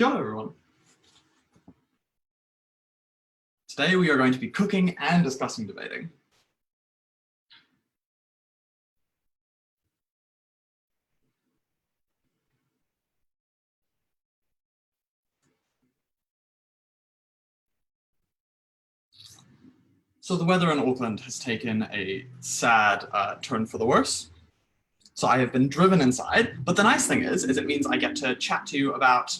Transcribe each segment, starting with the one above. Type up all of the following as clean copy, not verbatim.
Kia ora, everyone. Today we are going to be cooking and discussing debating. So the weather in Auckland has taken a sad turn for the worse. So I have been driven inside, but the nice thing is it means I get to chat to you about,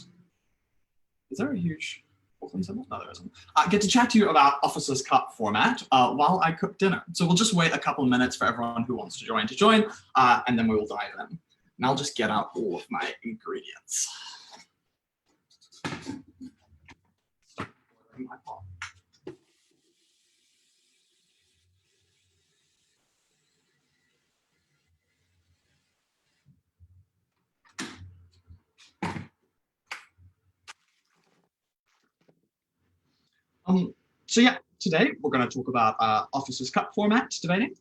is there a huge Auckland symbol? No, there isn't. I get to chat to you about Officers' Cup format while I cook dinner. So we'll just wait a couple of minutes for everyone who wants to join, and then we will dive in. And I'll just get out all of my ingredients. My pot. So yeah, today we're going to talk about Officers' Cup format debating.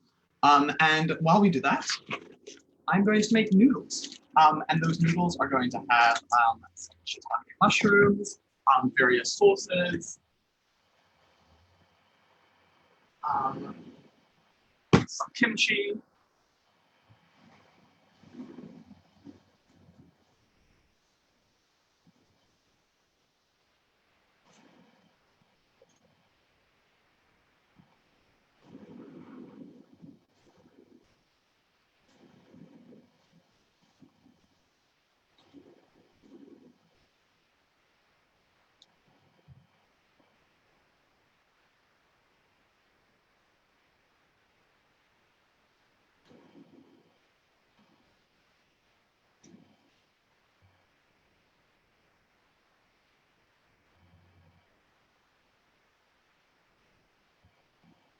And while we do that, I'm going to make noodles. And those noodles are going to have some shiitake mushrooms, various sauces, some kimchi,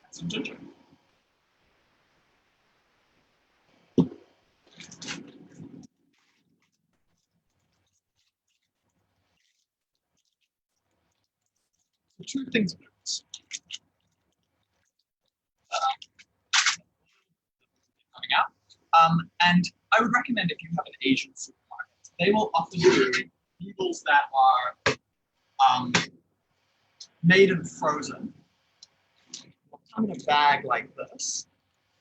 and some ginger. Two things of notes. Coming out. And I would recommend if you have an Asian supermarket, they will often do noodles that are made and frozen. They'll come in a bag like this.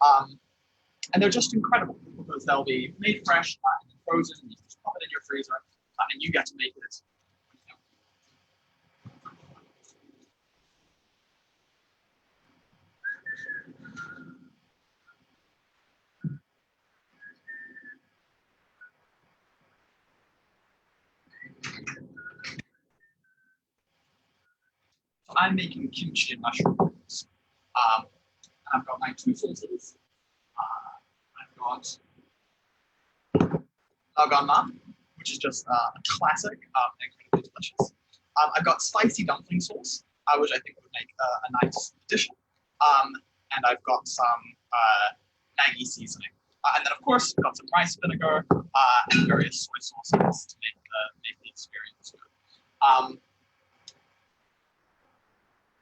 And they're just incredible because they'll be made fresh and frozen, and you just pop it in your freezer, and you get to make it. So I'm making kimchi and mushroom noodles. And I've got my two sauces. I've got laganma, which is just a classic and incredibly delicious. I've got spicy dumpling sauce, which I think would make a nice addition. And I've got some Maggi seasoning. And then, of course, I've got some rice vinegar and various soy sauces to make the experience good.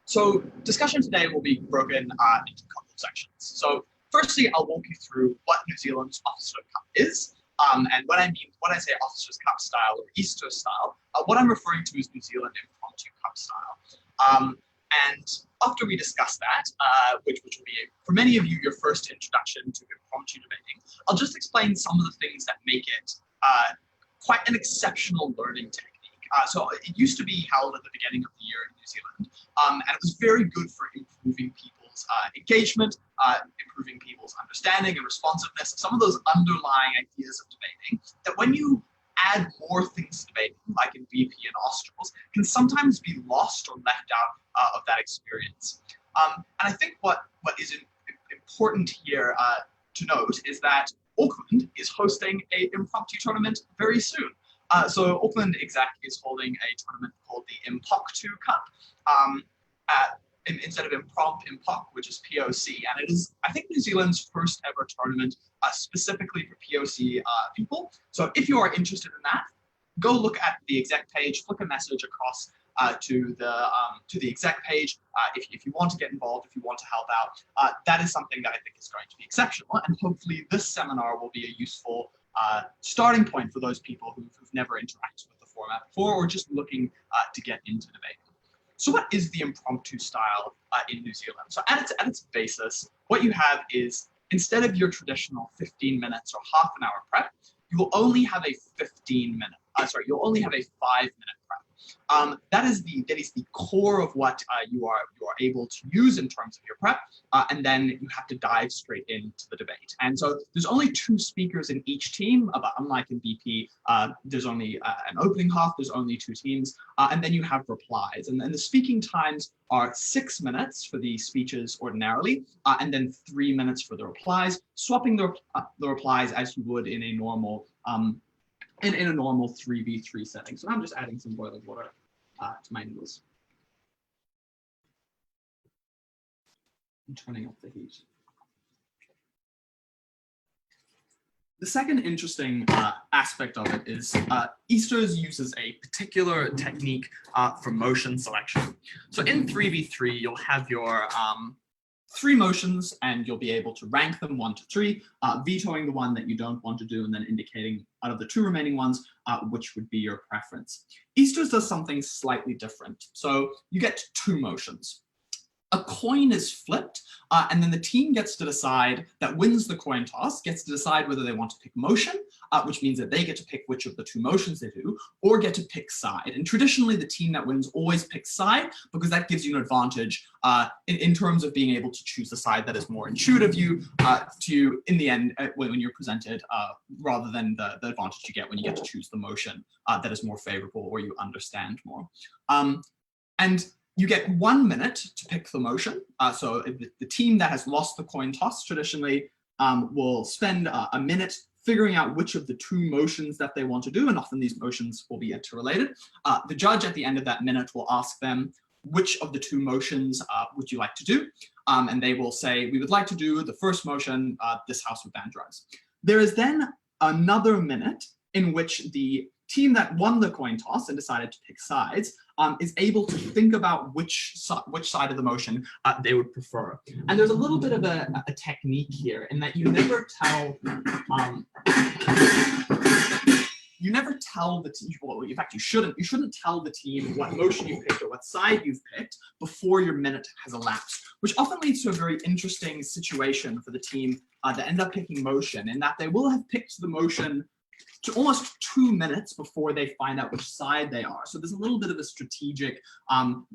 So discussion today will be broken into a couple of sections. So firstly, I'll walk you through what New Zealand's Officers' Cup is. And when I say Officers' Cup style or Easter style, what I'm referring to is New Zealand Impromptu Cup style. And after we discuss that, which will be, for many of you, your first introduction to impromptu debating, I'll just explain some of the things that make it quite an exceptional learning technique. So it used to be held at the beginning of the year in New Zealand, and it was very good for improving people's engagement, improving people's understanding and responsiveness of some of those underlying ideas of debating, that when you add more things to debating, like in BP and Australs, can sometimes be lost or left out of that experience. And I think what is important here to note is that Auckland is hosting an impromptu tournament very soon. So Auckland Exec is holding a tournament called the Impromptu Cup, instead of Improc, which is POC, and it is, I think, New Zealand's first ever tournament specifically for POC people. So if you are interested in that, go look at the exec page, flick a message across to the exec page if you want to get involved, if you want to help out. That is something that I think is going to be exceptional, and hopefully this seminar will be a useful starting point for those people who've never interacted with the format before or just looking to get into debate. So what is the impromptu style in New Zealand? So at its basis, what you have is, instead of your traditional 15 minutes or half an hour prep, you will only have a 5-minute prep. That is the core of what you are able to use in terms of your prep, and then you have to dive straight into the debate. And so there's only 2 speakers in each team, but unlike in BP, there's only an opening half, there's only 2 teams, and then you have replies. And the speaking times are 6 minutes for the speeches ordinarily, and then 3 minutes for the replies, swapping the replies as you would in a normal 3v3 setting. So I'm just adding some boiling water to my noodles. I'm turning off the heat. The second interesting aspect of it is Easters uses a particular technique for motion selection. So in 3v3, you'll have your 3 motions, and you'll be able to rank them 1 to 3, vetoing the one that you don't want to do, and then indicating out of the 2 remaining ones, which would be your preference. Easters does something slightly different. So you get 2 motions. A coin is flipped, and then the team gets to decide, that wins the coin toss, gets to decide whether they want to pick motion, which means that they get to pick which of the 2 motions they do, or get to pick side. And traditionally, the team that wins always picks side, because that gives you an advantage in terms of being able to choose the side that is more intuitive to you in the end when you're presented, rather than the advantage you get when you get to choose the motion that is more favorable or you understand more. And you get 1 minute to pick the motion. So the team that has lost the coin toss traditionally will spend a minute figuring out which of the 2 motions that they want to do, and often these motions will be interrelated. The judge at the end of that minute will ask them, which of the 2 motions would you like to do? And they will say, we would like to do the first motion, this house would ban drugs. There is then another minute in which the team that won the coin toss and decided to pick sides is able to think about which side of the motion they would prefer. And there's a little bit of a technique here in that you never tell the team, well, in fact, you shouldn't tell the team what motion you picked or what side you've picked before your minute has elapsed, which often leads to a very interesting situation for the team that end up picking motion, in that they will have picked the motion to almost 2 minutes before they find out which side they are. So there's a little bit of a strategic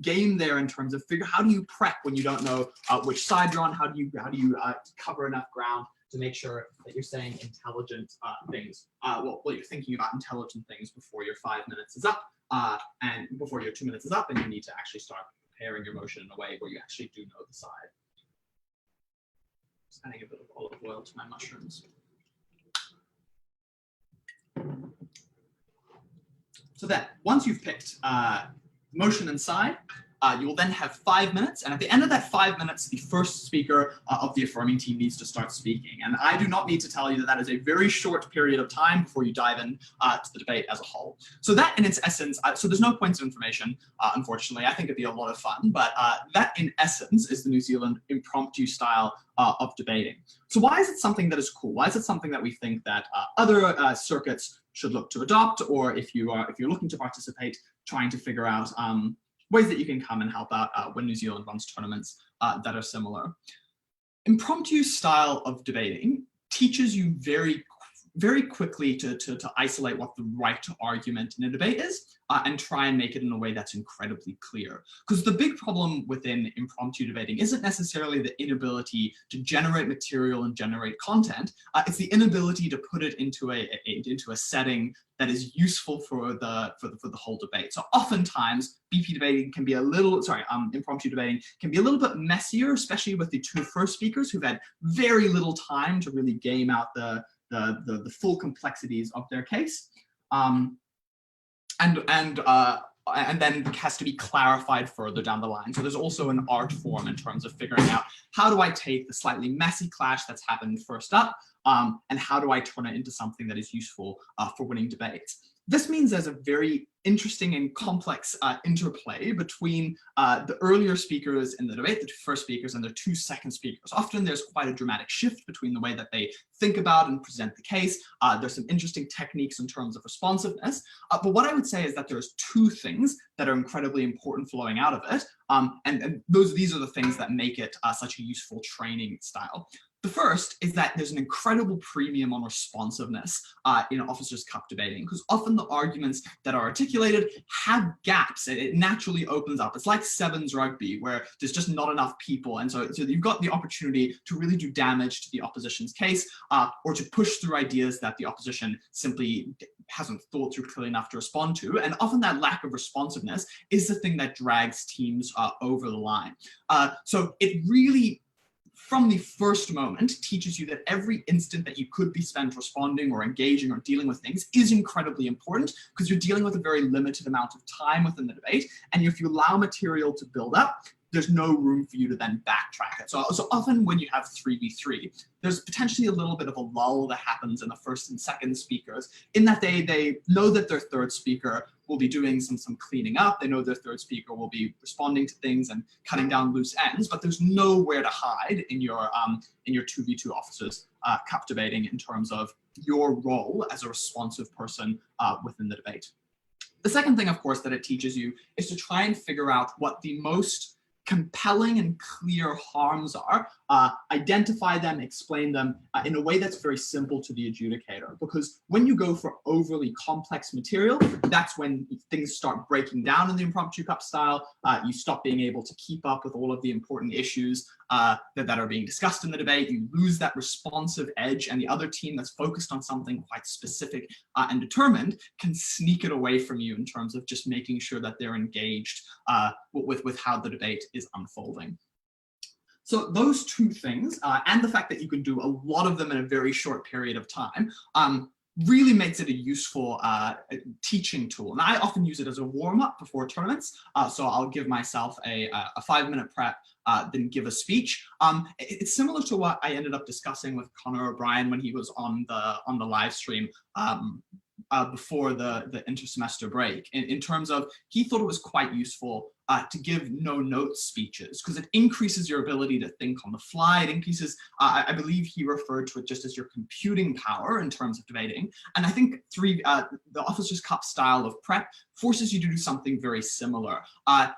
game there in terms of how do you prep when you don't know which side you're on? How do you cover enough ground to make sure that you're saying intelligent things? Well, you're thinking about intelligent things before your 5 minutes is up, and before your 2 minutes is up, and you need to actually start preparing your motion in a way where you actually do know the side. Just adding a bit of olive oil to my mushrooms. So then, once you've picked motion and side, you will then have 5 minutes, and at the end of that 5 minutes, the first speaker of the affirming team needs to start speaking. And I do not need to tell you that that is a very short period of time before you dive in to the debate as a whole. So that, in its essence, so there's no points of information, unfortunately. I think it'd be a lot of fun, but that, in essence, is the New Zealand impromptu style of debating. So why is it something that is cool? Why is it something that we think that other circuits should look to adopt, or if you're looking to participate, trying to figure out ways that you can come and help out when New Zealand runs tournaments that are similar. Impromptu style of debating teaches you very quickly to isolate what the right argument in a debate is and try and make it in a way that's incredibly clear. Because the big problem within impromptu debating isn't necessarily the inability to generate material and generate content. It's the inability to put it into a setting that is useful for the whole debate. So oftentimes BP debating can be impromptu debating can be a little bit messier, especially with the 2 first speakers who've had very little time to really game out the full complexities of their case, and then has to be clarified further down the line. So there's also an art form in terms of figuring out, how do I take the slightly messy clash that's happened first up, and how do I turn it into something that is useful for winning debates? This means there's a very interesting and complex interplay between the earlier speakers in the debate, the first speakers, and the two second speakers. Often there's quite a dramatic shift between the way that they think about and present the case. There's some interesting techniques in terms of responsiveness. But what I would say is that there's two things that are incredibly important flowing out of it. And these are the things that make it such a useful training style. The first is that there's an incredible premium on responsiveness in officers' cup debating, because often the arguments that are articulated have gaps. It naturally opens up. It's like sevens rugby, where there's just not enough people. And so you've got the opportunity to really do damage to the opposition's case, or to push through ideas that the opposition simply hasn't thought through clearly enough to respond to. And often that lack of responsiveness is the thing that drags teams over the line. So it really, from the first moment, teaches you that every instant that you could be spent responding or engaging or dealing with things is incredibly important, because you're dealing with a very limited amount of time within the debate. And if you allow material to build up, there's no room for you to then backtrack it. So often when you have 3v3, there's potentially a little bit of a lull that happens in the first and second speakers, in that they know that their third speaker will be doing some cleaning up. They know their third speaker will be responding to things and cutting down loose ends, but there's nowhere to hide in your 2v2 officers cup debating in terms of your role as a responsive person within the debate. The second thing, of course, that it teaches you is to try and figure out what the most compelling and clear harms are, identify them, explain them in a way that's very simple to the adjudicator. Because when you go for overly complex material, that's when things start breaking down in the impromptu cup style. You stop being able to keep up with all of the important issues that are being discussed in the debate. You lose that responsive edge, and the other team that's focused on something quite specific and determined can sneak it away from you in terms of just making sure that they're engaged with how the debate is unfolding. So those two things, and the fact that you can do a lot of them in a very short period of time, really makes it a useful teaching tool. And I often use it as a warm-up before tournaments. So I'll give myself a 5-minute prep, then give a speech. It's similar to what I ended up discussing with Connor O'Brien when he was on the live stream before the intersemester break, in terms of he thought it was quite useful to give no-note speeches, because it increases your ability to think on the fly. It increases, I believe he referred to it just as your computing power in terms of debating. And I think the Officers' Cup style of prep forces you to do something very similar.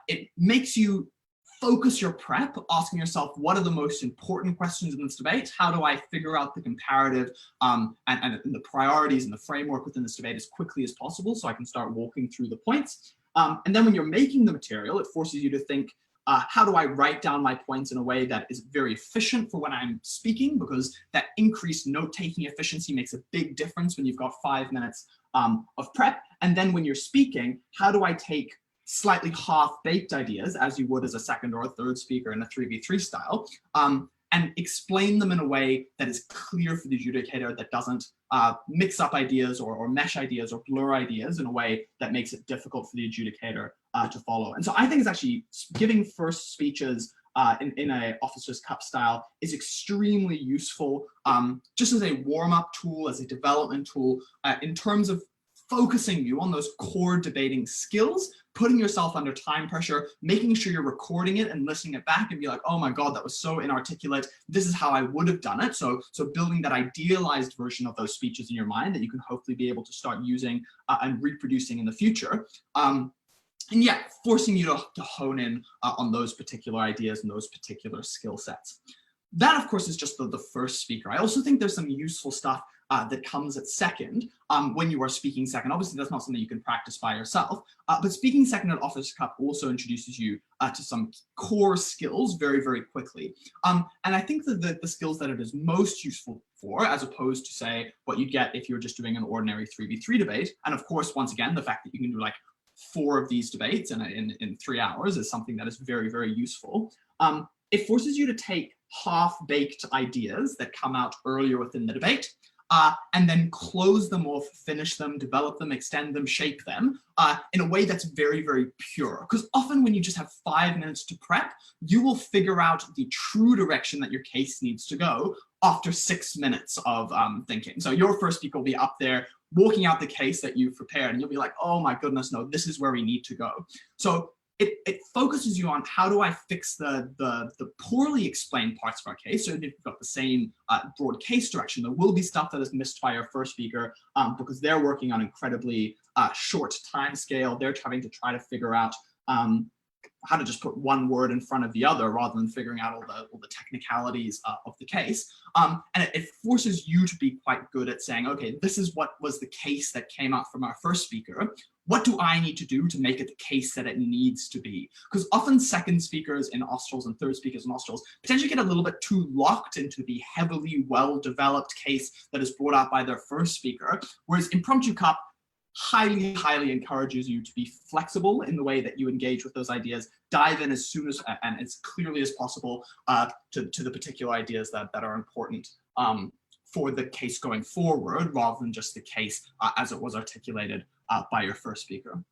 It makes you focus your prep, asking yourself, what are the most important questions in this debate? How do I figure out the comparative and the priorities and the framework within this debate as quickly as possible, so I can start walking through the points? And then when you're making the material, it forces you to think, how do I write down my points in a way that is very efficient for when I'm speaking, because that increased note-taking efficiency makes a big difference when you've got 5 minutes of prep. And then when you're speaking, how do I take slightly half-baked ideas, as you would as a second or a third speaker in a 3v3 style, and explain them in a way that is clear for the adjudicator, that doesn't mix up ideas or mesh ideas or blur ideas in a way that makes it difficult for the adjudicator to follow. And so I think it's actually giving first speeches in a Officers' Cup style is extremely useful, just as a warm-up tool, as a development tool, in terms of focusing you on those core debating skills, putting yourself under time pressure, making sure you're recording it and listening it back and be like, oh my God, that was so inarticulate. This is how I would have done it. So building that idealized version of those speeches in your mind that you can hopefully be able to start using and reproducing in the future. And yeah, forcing you to hone in on those particular ideas and those particular skill sets. That, of course, is just the first speaker. I also think there's some useful stuff that comes at second when you are speaking second. Obviously, that's not something you can practice by yourself, but speaking second at Officers' Cup also introduces you to some core skills very, very quickly. And I think that the skills that it is most useful for, as opposed to, say, what you'd get if you're just doing an ordinary 3v3 debate, and of course, once again, the fact that you can do like 4 of these debates in 3 hours is something that is very, very useful. It forces you to take half-baked ideas that come out earlier within the debate, and then close them off, finish them, develop them, extend them, shape them in a way that's very, very pure. Because often when you just have 5 minutes to prep, you will figure out the true direction that your case needs to go after 6 minutes of thinking. So your first speaker will be up there walking out the case that you've prepared, and you'll be like, oh my goodness, no, this is where we need to go. So it focuses you on how do I fix the poorly explained parts of our case. So if you've got the same broad case direction, there will be stuff that is missed by your first speaker because they're working on incredibly short time scale. They're trying to figure out how to just put one word in front of the other rather than figuring out all the technicalities of the case. And it forces you to be quite good at saying, okay, this is what was the case that came out from our first speaker. What do I need to do to make it the case that it needs to be? Because often second speakers in Australs and third speakers in Australs potentially get a little bit too locked into the heavily well-developed case that is brought out by their first speaker, whereas Impromptu Cup highly encourages you to be flexible in the way that you engage with those ideas, dive in as soon as and as clearly as possible to the particular ideas that are important for the case going forward, rather than just the case as it was articulated by your first speaker.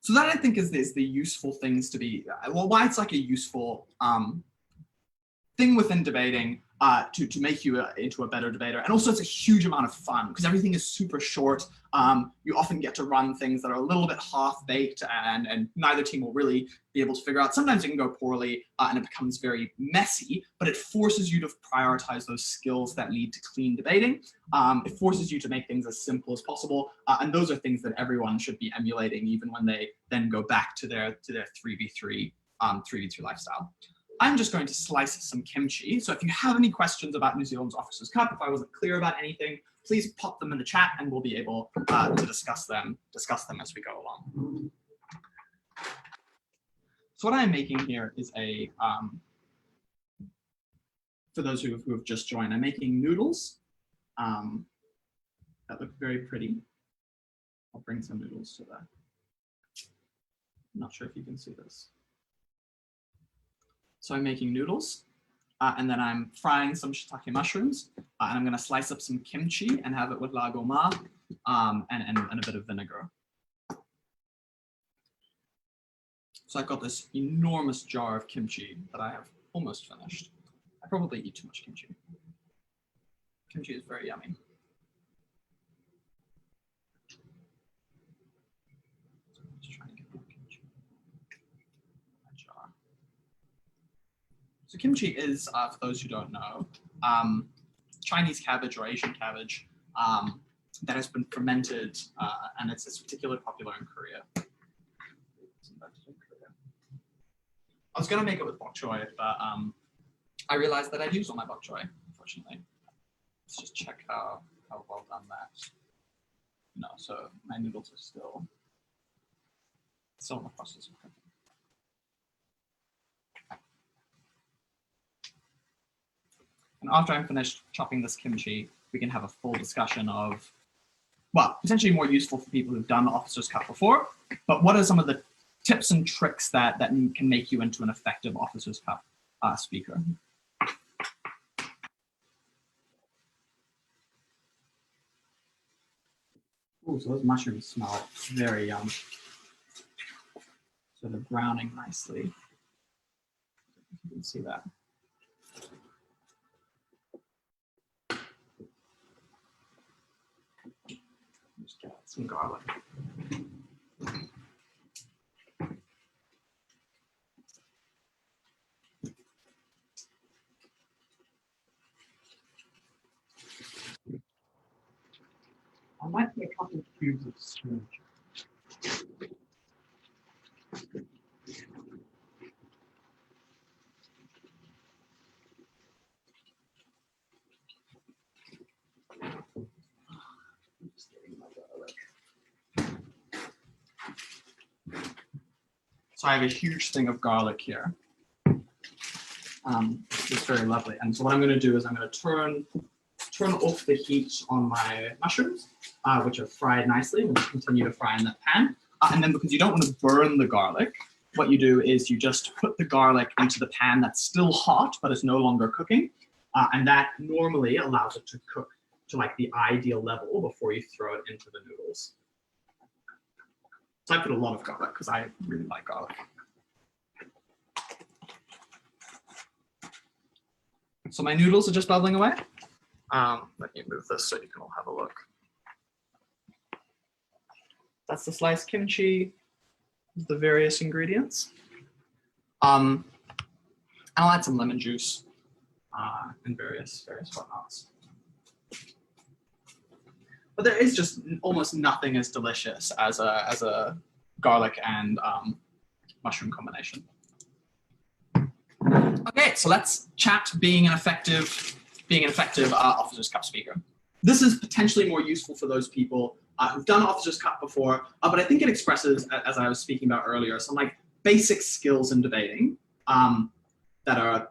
So that, I think, is the useful things to be, well, why it's like a useful thing within debating to make you into a better debater. And also it's a huge amount of fun because everything is super short. You often get to run things that are a little bit half-baked and neither team will really be able to figure out. Sometimes it can go poorly and it becomes very messy, but it forces you to prioritize those skills that lead to clean debating. It forces you to make things as simple as possible. And those are things that everyone should be emulating even when they then go back to their 3v3 lifestyle. I'm just going to slice some kimchi. So if you have any questions about New Zealand's Officers' Cup, if I wasn't clear about anything, please pop them in the chat and we'll be able to discuss them as we go along. So what I'm making here is for those who have just joined, I'm making noodles that look very pretty. I'll bring some noodles to that. I'm not sure if you can see this. So I'm making noodles, and then I'm frying some shiitake mushrooms, and I'm going to slice up some kimchi and have it with la goma and a bit of vinegar. So I've got this enormous jar of kimchi that I have almost finished. I probably eat too much kimchi. Kimchi is very yummy. So kimchi is, for those who don't know, Chinese cabbage or Asian cabbage that has been fermented, and it's particularly popular in Korea. I was going to make it with bok choy, but I realized that I'd used all my bok choy, unfortunately. Let's just check how well done that. No, so my noodles are still in the process of cooking. And after I'm finished chopping this kimchi, we can have a full discussion of, well, potentially more useful for people who've done Officers' Cup before, but what are some of the tips and tricks that can make you into an effective Officers' Cup speaker? Ooh, so those mushrooms smell very yum. So they're browning nicely. You can see that. Just get some garlic. I might put a couple of cubes of spinach. So I have a huge thing of garlic here. It's very lovely. And so what I'm going to do is I'm going to turn off the heat on my mushrooms, which are fried nicely. We'll continue to fry in that pan. And then because you don't want to burn the garlic, what you do is you just put the garlic into the pan that's still hot, but is no longer cooking. And that normally allows it to cook to like the ideal level before you throw it into the noodles. So I put a lot of garlic because I really like garlic. So my noodles are just bubbling away. Let me move this so you can all have a look. That's the sliced kimchi, the various ingredients. And I'll add some lemon juice and various whatnots. But there is just almost nothing as delicious as a garlic and mushroom combination. Okay, so let's chat being an effective Officer's Cup speaker. This is potentially more useful for those people who've done Officer's Cup before, but I think it expresses, as I was speaking about earlier, some like basic skills in debating that are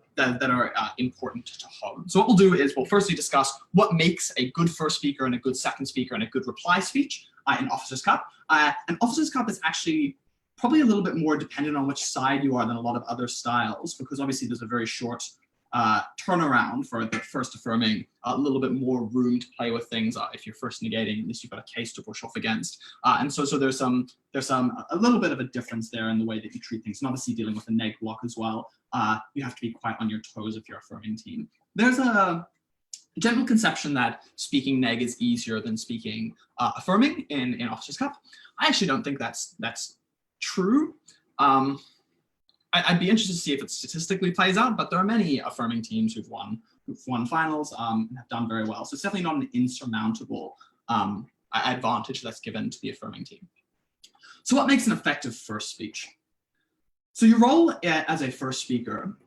important to hone. So what we'll do is we'll firstly discuss what makes a good first speaker and a good second speaker and a good reply speech in Officer's Cup. And Officer's Cup is actually probably a little bit more dependent on which side you are than a lot of other styles, because obviously there's a very short turnaround for the first affirming, a little bit more room to play with things. If you're first negating, at least you've got a case to push off against. And so there's a little bit of a difference there in the way that you treat things. And obviously dealing with a neg block as well, you have to be quite on your toes if you're affirming team. There's a general conception that speaking neg is easier than speaking affirming in Officer's Cup. I actually don't think that's true. I'd be interested to see if it statistically plays out, but there are many affirming teams who've won finals and have done very well. So it's definitely not an insurmountable advantage that's given to the affirming team. So what makes an effective first speech? So your role as a first speaker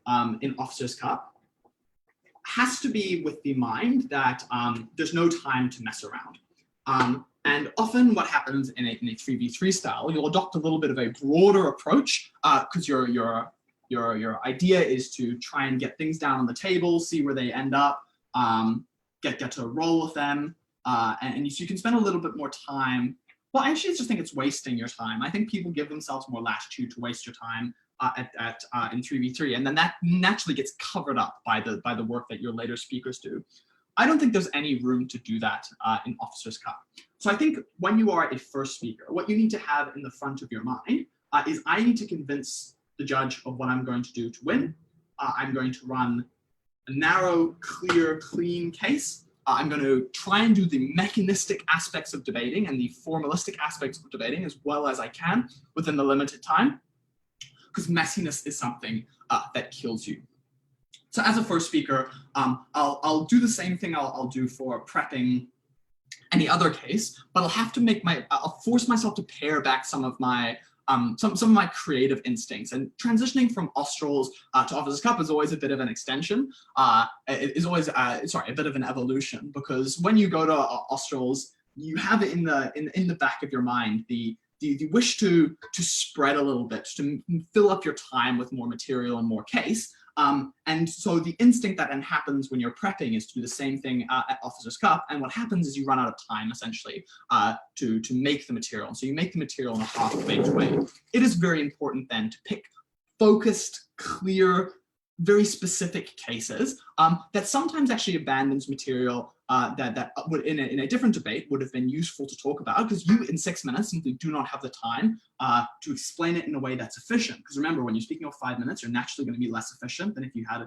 in Officer's Cup has to be with the mind that there's no time to mess around. And often what happens in a 3v3 style, you'll adopt a little bit of a broader approach because your idea is to try and get things down on the table, see where they end up, get to roll with them, and you can spend a little bit more time. Well, actually, I just think it's wasting your time. I think people give themselves more latitude to waste your time in 3v3, and then that naturally gets covered up by the work that your later speakers do. I don't think there's any room to do that in Officer's Cup. So I think when you are a first speaker, what you need to have in the front of your mind is I need to convince the judge of what I'm going to do to win. I'm going to run a narrow, clear, clean case. I'm going to try and do the mechanistic aspects of debating and the formalistic aspects of debating as well as I can within the limited time, because messiness is something that kills you. So as a first speaker, I'll do the same thing I'll do for prepping any other case, but I'll have to I'll force myself to pare back some of my creative instincts. And transitioning from Australs to Officer's Cup is always a bit of an extension. It is always a bit of an evolution, because when you go to Australs, you have it in the back of your mind the wish to spread a little bit, to fill up your time with more material and more case. And so the instinct that then happens when you're prepping is to do the same thing at Officer's Cup. And what happens is you run out of time, essentially, to make the material. And so you make the material in a half-baked way. It is very important then to pick focused, clear, very specific cases that sometimes actually abandons material that would, in a different debate, would have been useful to talk about, because you, in 6 minutes, simply do not have the time to explain it in a way that's efficient. Because remember, when you're speaking of 5 minutes, you're naturally going to be less efficient than if you had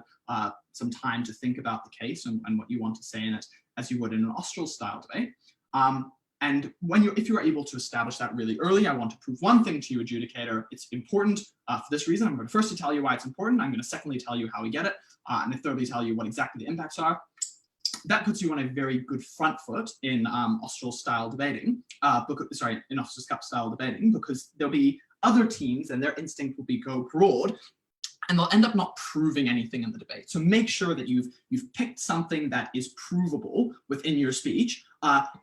some time to think about the case and what you want to say in it, as you would in an Austral-style debate. And if you're able to establish that really early, I want to prove one thing to you, adjudicator. It's important for this reason. I'm going to firstly tell you why it's important. I'm going to secondly tell you how we get it. And then thirdly tell you what exactly the impacts are. That puts you on a very good front foot in Austral-style debating, in Officer's Cup-style debating, because there'll be other teams and their instinct will be go broad, and they'll end up not proving anything in the debate. So make sure that you've picked something that is provable within your speech,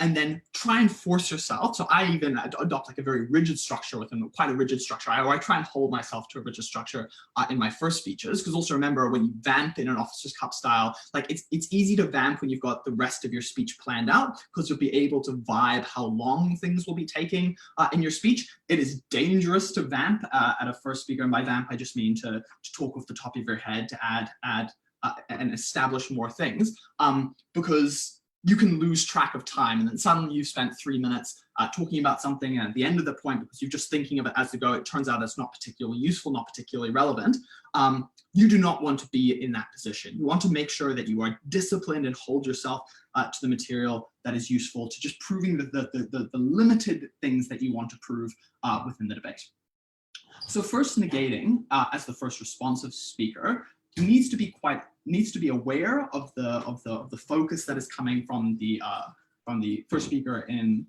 and then try and force yourself. So I even adopt like a very rigid structure within quite a rigid structure, or I try and hold myself to a rigid structure in my first speeches. Because also remember, when you vamp in an Officer's Cup style, like it's easy to vamp when you've got the rest of your speech planned out, because you'll be able to vibe how long things will be taking in your speech. It is dangerous to vamp at a first speaker, and by vamp I just mean to talk off the top of your head, to add and establish more things, because you can lose track of time, and then suddenly you've spent 3 minutes talking about something, and at the end of the point, because you're just thinking of it as you go, it turns out it's not particularly useful, not particularly relevant. You do not want to be in that position. You want to make sure that you are disciplined and hold yourself to the material that is useful, to just proving the limited things that you want to prove within the debate. So first negating, as the first responsive speaker, needs to be aware of the focus that is coming from the first speaker in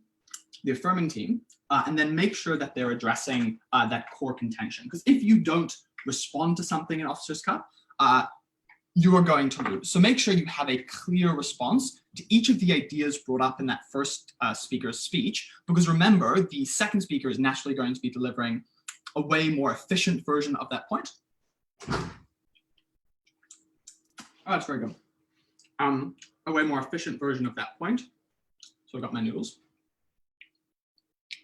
the affirming team, and then make sure that they're addressing that core contention. Because if you don't respond to something in Officer's Cup, you are going to lose. So make sure you have a clear response to each of the ideas brought up in that first speaker's speech, because remember, the second speaker is naturally going to be delivering a way more efficient version of that point. Oh, that's very good. A way more efficient version of that point. So I've got my noodles.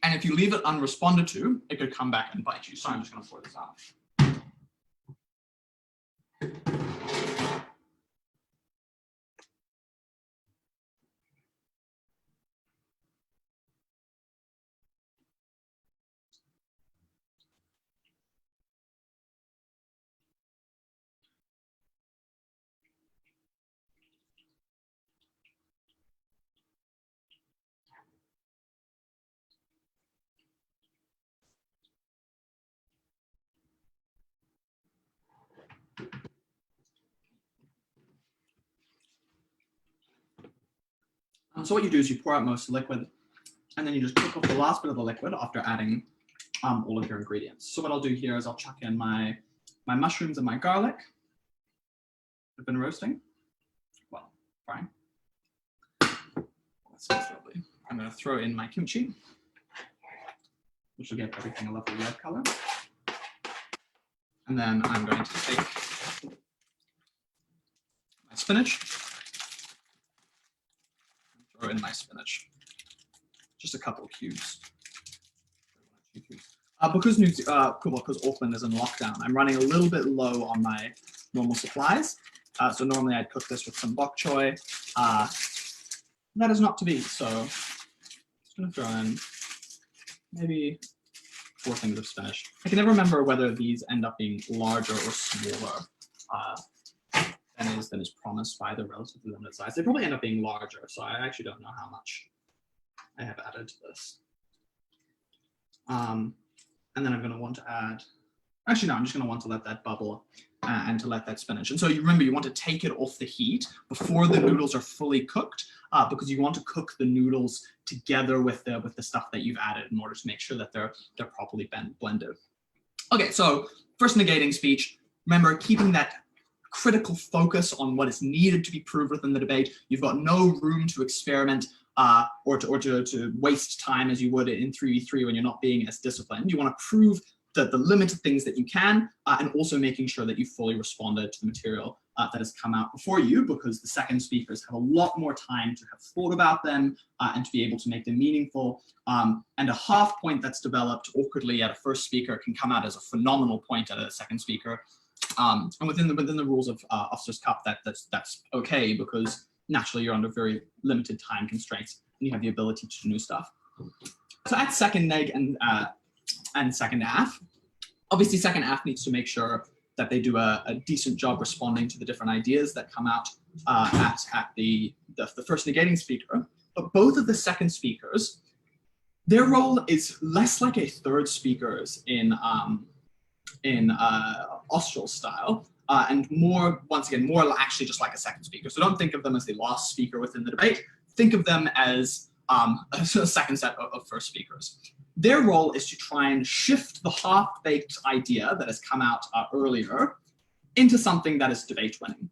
And if you leave it unresponded to, it could come back and bite you. So I'm just going to pour this out. So what you do is you pour out most of the liquid, and then you just cook off the last bit of the liquid after adding all of your ingredients. So what I'll do here is I'll chuck in my mushrooms and my garlic. They've been roasting. Well, frying. That smells lovely. I'm going to throw in my kimchi, which will give everything a lovely red color. And then I'm going to take my spinach. Throw in my spinach. Just a couple of cubes. Because Auckland is in lockdown, I'm running a little bit low on my normal supplies. So normally I'd cook this with some bok choy. That is not to be, so I'm just going to throw in maybe 4 things of spinach. I can never remember whether these end up being larger or smaller than is promised by the relatively limited size. They probably end up being larger, so I actually don't know how much I have added to this. And then I'm going to want to add, actually no, I'm just going to want to let that bubble and to let that spinach. And so you remember, you want to take it off the heat before the noodles are fully cooked, because you want to cook the noodles together with the stuff that you've added in order to make sure that they're properly blended. Okay, so first negating speech, remember keeping that critical focus on what is needed to be proved within the debate. You've got no room to experiment or to waste time as you would in 3v3 when you're not being as disciplined. You want to prove the limited things that you can, and also making sure that you fully responded to the material that has come out before you, because the second speakers have a lot more time to have thought about them and to be able to make them meaningful. And a half point that's developed awkwardly at a first speaker can come out as a phenomenal point at a second speaker. And within the rules of Officer's Cup, that's okay, because naturally you're under very limited time constraints and you have the ability to do new stuff. So at second neg and second AF, obviously second AF needs to make sure that they do a decent job responding to the different ideas that come out at the first negating speaker. But both of the second speakers, their role is less like a third speaker's in Austral style, and more, once again, more actually just like a second speaker. So don't think of them as the last speaker within the debate. Think of them as a second set of first speakers. Their role is to try and shift the half-baked idea that has come out earlier into something that is debate winning.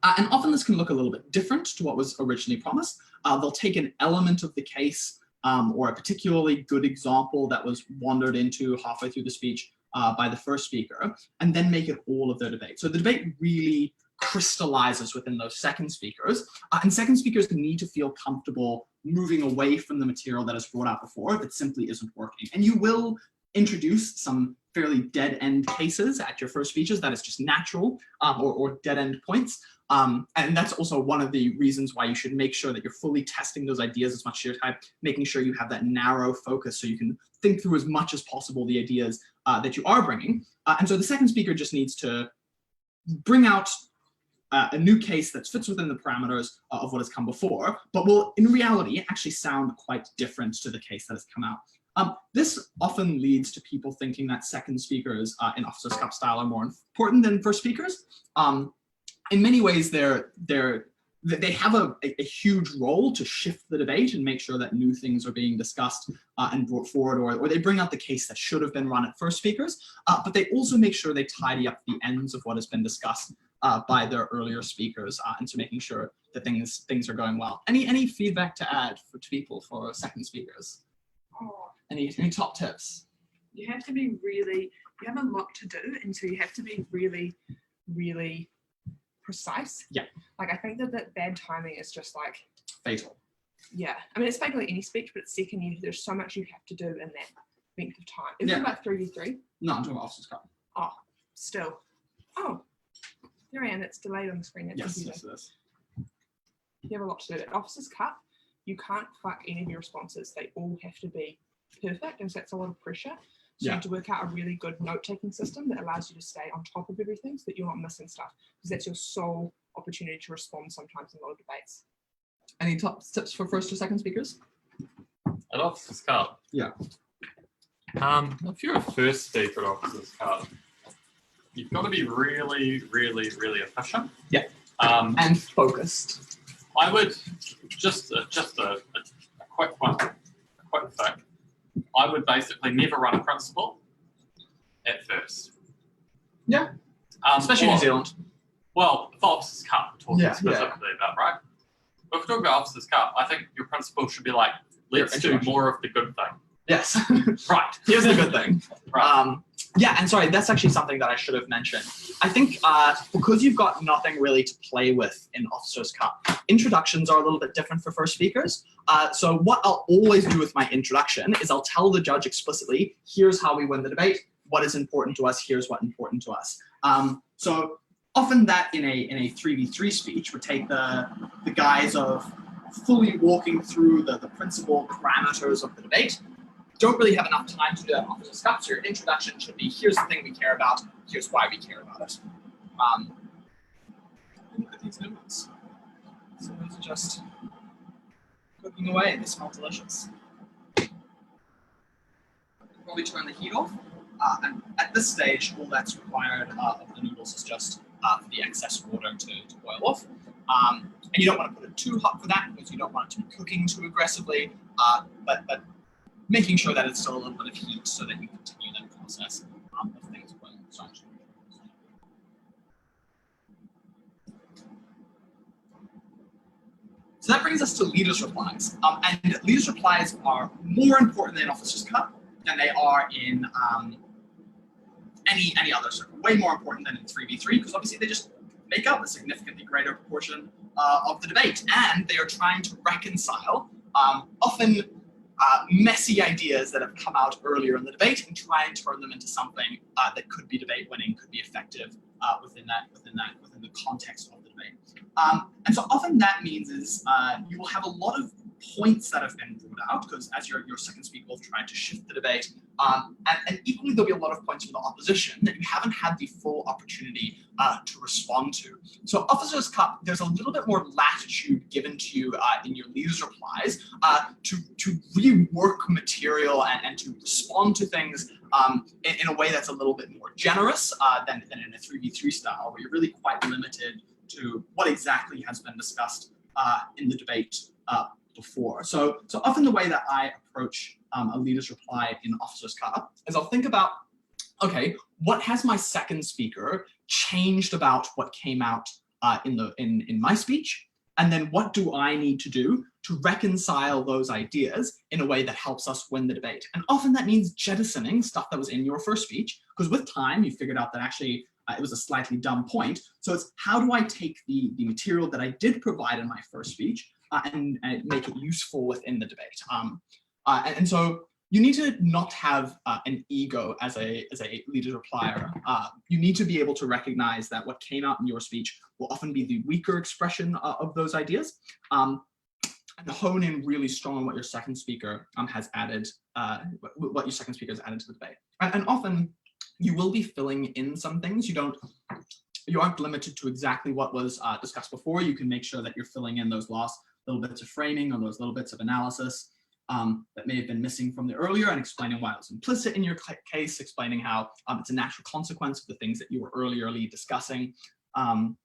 And often this can look a little bit different to what was originally promised. They'll take an element of the case or a particularly good example that was wandered into halfway through the speech by the first speaker, and then make it all of their debate. So the debate really crystallizes within those second speakers, and second speakers need to feel comfortable moving away from the material that is brought out before that simply isn't working. And you will introduce some fairly dead-end cases at your first speeches. That is just natural, or dead-end points. And that's also one of the reasons why you should make sure that you're fully testing those ideas as much as your time, making sure you have that narrow focus so you can think through as much as possible the ideas that you are bringing. And so the second speaker just needs to bring out a new case that fits within the parameters of what has come before, but will in reality actually sound quite different to the case that has come out. This often leads to people thinking that second speakers in Officers' Cup style are more important than first speakers. In many ways, they have a huge role to shift the debate and make sure that new things are being discussed and brought forward, or they bring out the case that should have been run at first speakers, but they also make sure they tidy up the ends of what has been discussed by their earlier speakers, and so making sure that things are going well. Any feedback to add to people for second speakers? Any top tips? You have to be you have a lot to do, and so you have to be really, really precise. Yeah. Like, I think that bad timing is just like fatal. Yeah. I mean, it's fatal like any speech, but it's second, there's so much you have to do in that length of time. Is it about 3v3? No, I'm talking about Officers' Cup. Oh, still. Oh, there I am. It's delayed on the screen. Yes, it is. You have a lot to do. At Officers' Cup, you can't fuck any of your responses. They all have to be perfect, and so that's a lot of pressure. So you have to work out a really good note-taking system that allows you to stay on top of everything so that you're not missing stuff, because that's your sole opportunity to respond sometimes in a lot of debates. Any top tips for first or second speakers? At Officers' Cup? Yeah. If you're a first speaker at Officers' Cup, you've got to be really, really, really efficient. Yeah. And focused. I would, just a quick one, a quick fix. I would basically never run a principle at first. Yeah. Especially in New Zealand. Well, the Officers' Cup we're talking specifically about, right? But if we're talking about Officers' Cup, I think your principle should be like, let's do more of the good thing. Yes. Right. Here's the good thing. Right. Yeah, and sorry, that's actually something that I should have mentioned. I think because you've got nothing really to play with in Officers' Cup, introductions are a little bit different for first speakers. So what I'll always do with my introduction is I'll tell the judge explicitly, here's how we win the debate, what is important to us, here's what's important to us. So often that in a 3v3 speech would take the guise of fully walking through the principal parameters of the debate. Don't really have enough time to do that in Officers' Cup, so your introduction should be, here's the thing we care about, here's why we care about it. Look at these noodles. So those are just cooking away, they smell delicious. Probably turn the heat off, and at this stage, all that's required of the noodles is just for the excess water to boil off. And you don't want to put it too hot for that, because you don't want it to be cooking too aggressively, but making sure that it's still a little bit of heat so that you continue that process of things when starting to. So that brings us to leaders' replies. And leaders' replies are more important in Officers' Cup than they are in any other circle. Way more important than in 3v3, because obviously they just make up a significantly greater proportion of the debate, and they are trying to reconcile often messy ideas that have come out earlier in the debate and try and turn them into something that could be debate winning, could be effective within the context of the debate. And so often that means is you will have a lot of points that have been brought out, because as your second speaker will try to shift the debate, and equally there'll be a lot of points from the opposition that you haven't had the full opportunity to respond to. So Officers' Cup, there's a little bit more latitude given to you in your leaders' replies to rework material and to respond to things in a way that's a little bit more generous than in a 3v3 style, where you're really quite limited to what exactly has been discussed in the debate before. So often the way that I approach a leader's reply in Officers' Cup is I'll think about, okay, what has my second speaker changed about what came out in my speech? And then what do I need to do to reconcile those ideas in a way that helps us win the debate? And often that means jettisoning stuff that was in your first speech, because with time you figured out that actually it was a slightly dumb point. So it's how do I take the material that I did provide in my first speech and make it useful within the debate. And so you need to not have an ego as a leader replier. You need to be able to recognize that what came out in your speech will often be the weaker expression of those ideas, and hone in really strong on what your second speaker has added, what your second speaker has added to the debate. And often you will be filling in some things. You aren't limited to exactly what was discussed before. You can make sure that you're filling in those last little bits of framing or those little bits of analysis that may have been missing from the earlier, and explaining why it was implicit in your case, explaining how it's a natural consequence of the things that you were earlierly discussing. And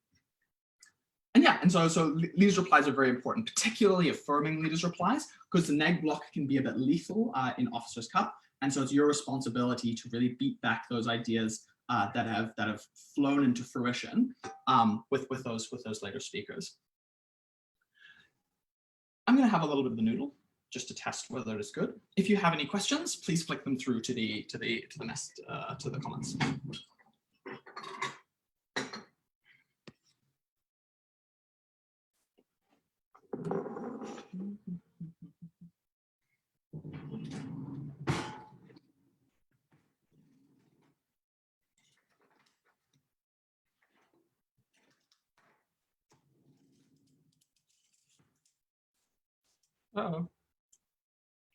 so leaders' replies are very important, particularly affirming leaders' replies, because the neg block can be a bit lethal in Officer's Cup. And so it's your responsibility to really beat back those ideas that have flown into fruition with those later speakers. I'm going to have a little bit of the noodle just to test whether it is good. If you have any questions, please flick them through to the comments. Uh-oh.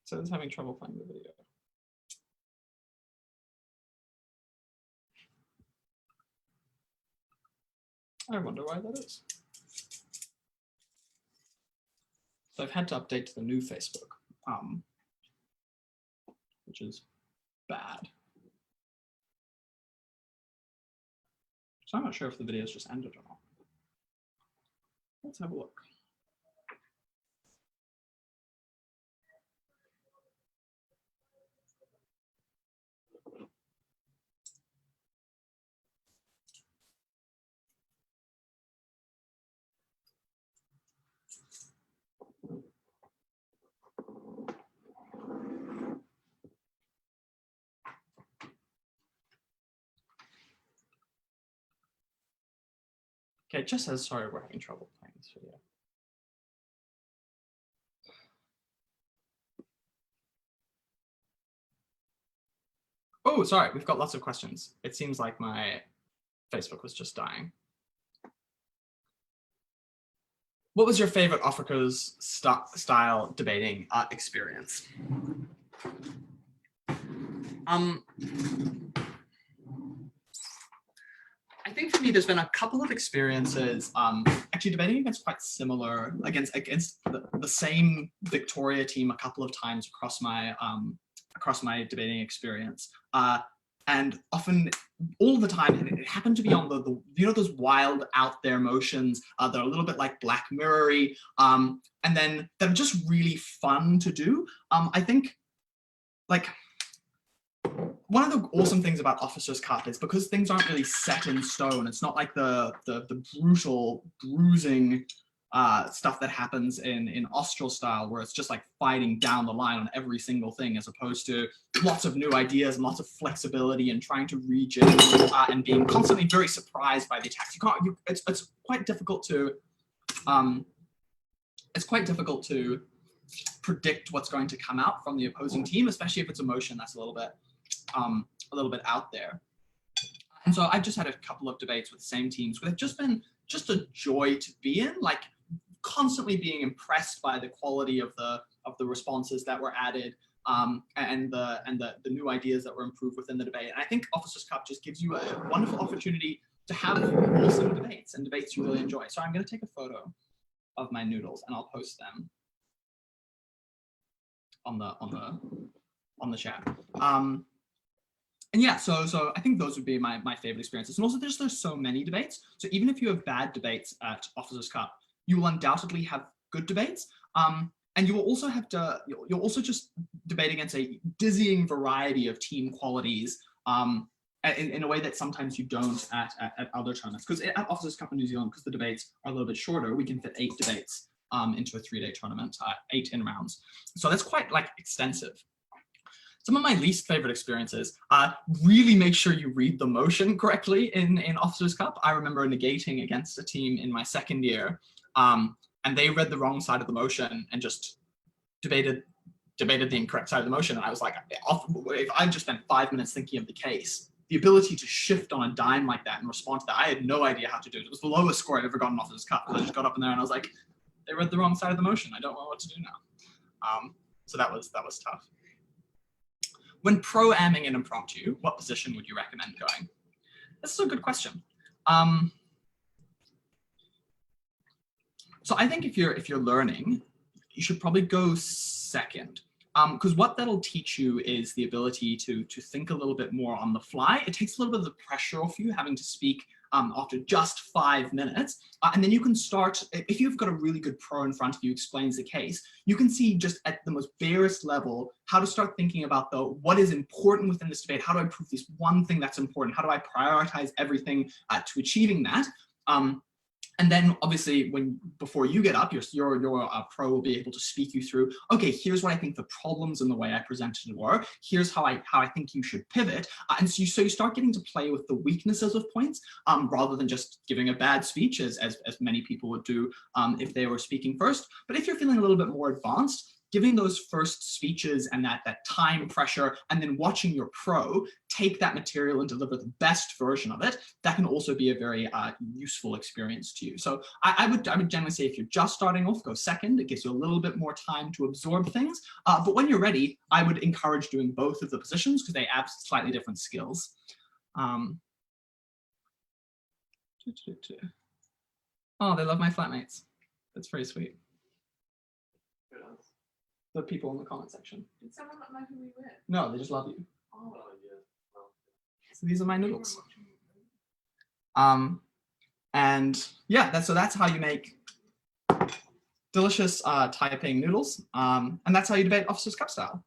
So it's having trouble playing the video. I wonder why that is. So I've had to update to the new Facebook, which is bad. So I'm not sure if the video's just ended or not. Let's have a look. Okay, it just says, sorry, we're having trouble playing this video. Oh, sorry, we've got lots of questions. It seems like my Facebook was just dying. What was your favorite Africa's style debating experience? I think for me, there's been a couple of experiences actually debating against quite similar, against the same Victoria team a couple of times across my debating experience. And often, all the time, it happened to be on the those wild out there motions that are a little bit like Black Mirror-y, and then they're just really fun to do. I think, like, one of the awesome things about Officer's Cup is because things aren't really set in stone. It's not like the brutal, bruising stuff that happens in Austral style, where it's just like fighting down the line on every single thing, as opposed to lots of new ideas and lots of flexibility and trying to rejig and being constantly very surprised by the attacks. It's quite difficult to predict what's going to come out from the opposing team, especially if it's a motion that's a little bit out there. And so I've just had a couple of debates with the same teams where they've just been just a joy to be in, like constantly being impressed by the quality of the responses that were added, and the new ideas that were improved within the debate. And I think Officers Cup just gives you a wonderful opportunity to have awesome debates and debates you really enjoy. So I'm going to take a photo of my noodles and I'll post them on the chat. And yeah, so I think those would be my favorite experiences. And also there's so many debates. So even if you have bad debates at Officers Cup, you will undoubtedly have good debates. And you will also you'll also just debate against a dizzying variety of team qualities in a way that sometimes you don't at other tournaments. Because at Officers Cup in New Zealand, because the debates are a little bit shorter, we can fit 8 debates into a 3-day tournament, 8 in rounds. So that's quite like extensive. Some of my least favorite experiences, really make sure you read the motion correctly in Officers Cup. I remember negating against a team in my second year, and they read the wrong side of the motion and just debated debated the incorrect side of the motion, and I was like, if I just spent 5 minutes thinking of the case, the ability to shift on a dime like that and respond to that, I had no idea how to do it. It was the lowest score I'd ever gotten off this cup. I just got up in there and I was like, they read the wrong side of the motion. I don't know what to do now. So that was tough. When pro-amming in impromptu, what position would you recommend going? This is a good question. So I think if you're learning, you should probably go second. Because what that'll teach you is the ability to think a little bit more on the fly. It takes a little bit of the pressure off you having to speak after just 5 minutes. And then you can start, if you've got a really good pro in front of you explains the case, you can see just at the most barest level how to start thinking about what is important within this debate. How do I prove this one thing that's important? How do I prioritize everything to achieving that? And then obviously before you get up, your pro will be able to speak you through, okay, here's what I think the problems in the way I presented it were. Here's how I think you should pivot. And so you start getting to play with the weaknesses of points rather than just giving a bad speech as many people would do if they were speaking first. But if you're feeling a little bit more advanced, giving those first speeches and that time pressure, and then watching your pro take that material and deliver the best version of it, that can also be a very useful experience to you. So I would generally say if you're just starting off, go second. It gives you a little bit more time to absorb things. But when you're ready, I would encourage doing both of the positions because they add slightly different skills. Oh, they love my flatmates. That's very sweet. The people in the comment section. Did someone not know who we were? No, they just love you. Oh, yeah. Well, So these are my noodles. And yeah, that's how you make delicious typing noodles. And that's how you debate Officer's Cup style.